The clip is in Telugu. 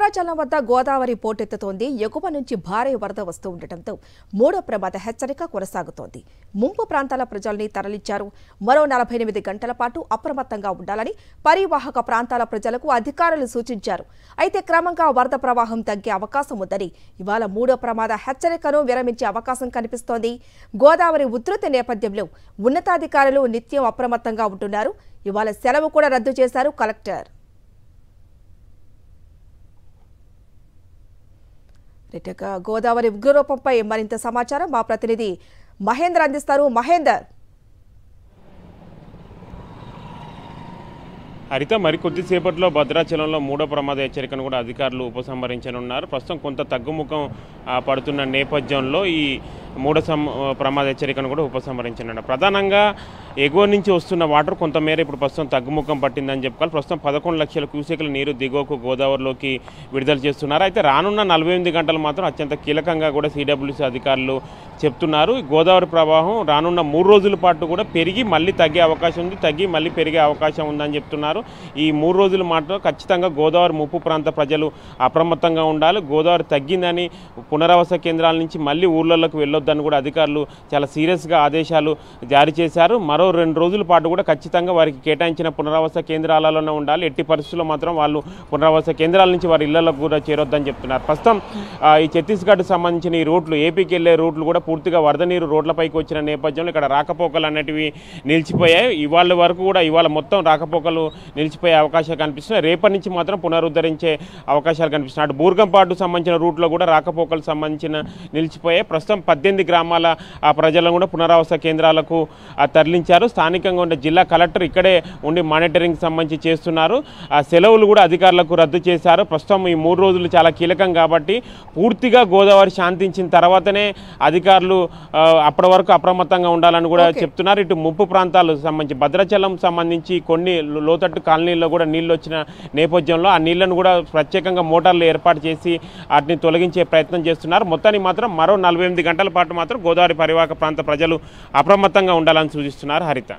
భద్రాచలం వద్ద గోదావరి పోటెత్తుతోంది. ఎగువ నుంచి భారీ వరద వస్తూ ఉండటంతో మూడో ప్రమాద హెచ్చరిక కొనసాగుతోంది. ముంపు ప్రాంతాల ప్రజల్ని తరలించారు. మరో 48 గంటల పాటు అప్రమత్తంగా ఉండాలని పరివాహక ప్రాంతాల ప్రజలకు అధికారులు సూచించారు. అయితే క్రమంగా వరద ప్రవాహం తగ్గే అవకాశం ఉందని ఇవాళ మూడో ప్రమాద హెచ్చరికను విరమించే అవకాశం కనిపిస్తోంది. గోదావరి ఉధృతి నేపథ్యంలో ఉన్నతాధికారులు నిత్యం అప్రమత్తంగా ఉంటున్నారు. ఇవాళ సెలవు కూడా రద్దు చేశారు కలెక్టర్. గోదావరి ఉగ్రరూపంపై మరింత సమాచారం మా ప్రతినిధి మహేందర్ అందిస్తారు. మహేందర్, హరిత మరికొద్దిసేపట్లో భద్రాచలంలో మూడో ప్రమాద హెచ్చరికను కూడా అధికారులు ఉపసంహరించనున్నారు. ప్రస్తుతం కొంత తగ్గుముఖం పడుతున్న నేపథ్యంలో ఈ మూడో ప్రమాద హెచ్చరికను కూడా ఉపసంహరించనున్నారు. ప్రధానంగా ఎగువ నుంచి వస్తున్న వాటర్ కొంతమేర ఇప్పుడు ప్రస్తుతం తగ్గుముఖం పట్టిందని చెప్పుకోవాలి. ప్రస్తుతం 11 లక్షల క్యూసెక్ల నీరు దిగువకు గోదావరిలోకి విడుదల చేస్తున్నారు. అయితే రానున్న 48 గంటలు మాత్రం అత్యంత కీలకంగా కూడా సిడబ్ల్యూసీ అధికారులు చెప్తున్నారు. గోదావరి ప్రవాహం రానున్న 3 రోజుల పాటు కూడా పెరిగి మళ్ళీ తగ్గే అవకాశం ఉంది, తగ్గి మళ్ళీ పెరిగే అవకాశం ఉందని చెప్తున్నారు. ఈ 3 రోజులు మాత్రం ఖచ్చితంగా గోదావరి ముప్పు ప్రాంత ప్రజలు అప్రమత్తంగా ఉండాలి. గోదావరి తగ్గిందని పునరావాస కేంద్రాల నుంచి మళ్ళీ ఊర్లలోకి వెళ్ళొద్దని కూడా అధికారులు చాలా సీరియస్గా ఆదేశాలు జారీ చేశారు. మరో 2 రోజుల పాటు కూడా ఖచ్చితంగా వారికి కేటాయించిన పునరావాస కేంద్రాలలోనే ఉండాలి. ఎట్టి పరిస్థితుల్లో మాత్రం వాళ్ళు పునరావాస కేంద్రాల నుంచి వారి ఇళ్లకు కూడా చేరొద్దని చెప్తున్నారు. ప్రస్తుతం ఈ ఛత్తీస్గఢ్ సంబంధించిన ఈ రూట్లు, ఏపీకి వెళ్ళే రూట్లు కూడా పూర్తిగా వరద నీరు రోడ్లపైకి వచ్చిన నేపథ్యంలో ఇక్కడ రాకపోకలు అనేటివి నిలిచిపోయాయి. ఇవాళ వరకు కూడా ఇవాళ మొత్తం రాకపోకలు నిలిచిపోయే అవకాశాలు కనిపిస్తున్నాయి. రేపటి నుంచి మాత్రం పునరుద్ధరించే అవకాశాలు కనిపిస్తున్నాయి. అటు బూర్గంపాటు సంబంధించిన రూట్లో కూడా రాకపోకలకు సంబంధించిన నిలిచిపోయాయి. ప్రస్తుతం 18 గ్రామాల ప్రజలను కూడా పునరావాస కేంద్రాలకు తరలించారు. స్థానికంగా ఉన్న జిల్లా కలెక్టర్ ఇక్కడే ఉండి మానిటరింగ్ సంబంధించి చేస్తున్నారు. ఆ సెలవులు కూడా అధికారులకు రద్దు చేశారు. ప్రస్తుతం ఈ 3 రోజులు చాలా కీలకం కాబట్టి పూర్తిగా గోదావరి శాంతించిన తర్వాతనే అధికారులు అప్పటి వరకు అప్రమత్తంగా ఉండాలని కూడా చెప్తున్నారు. ఇటు ముప్పు ప్రాంతాలకు సంబంధించి భద్రాచలం సంబంధించి కొన్ని లోతట్టు కాలనీల్లో కూడా నీళ్ళు వచ్చిన నేపథ్యంలో ఆ నీళ్లను కూడా ప్రత్యేకంగా మోటార్లు ఏర్పాటు చేసి వాటిని తొలగించే ప్రయత్నం చేస్తున్నారు. మొత్తానికి మాత్రం మరో 48 గంటల పాటు మాత్రం గోదావరి పరివాహక ప్రాంత ప్రజలు అప్రమత్తంగా ఉండాలని సూచిస్తున్నారు. హరిత.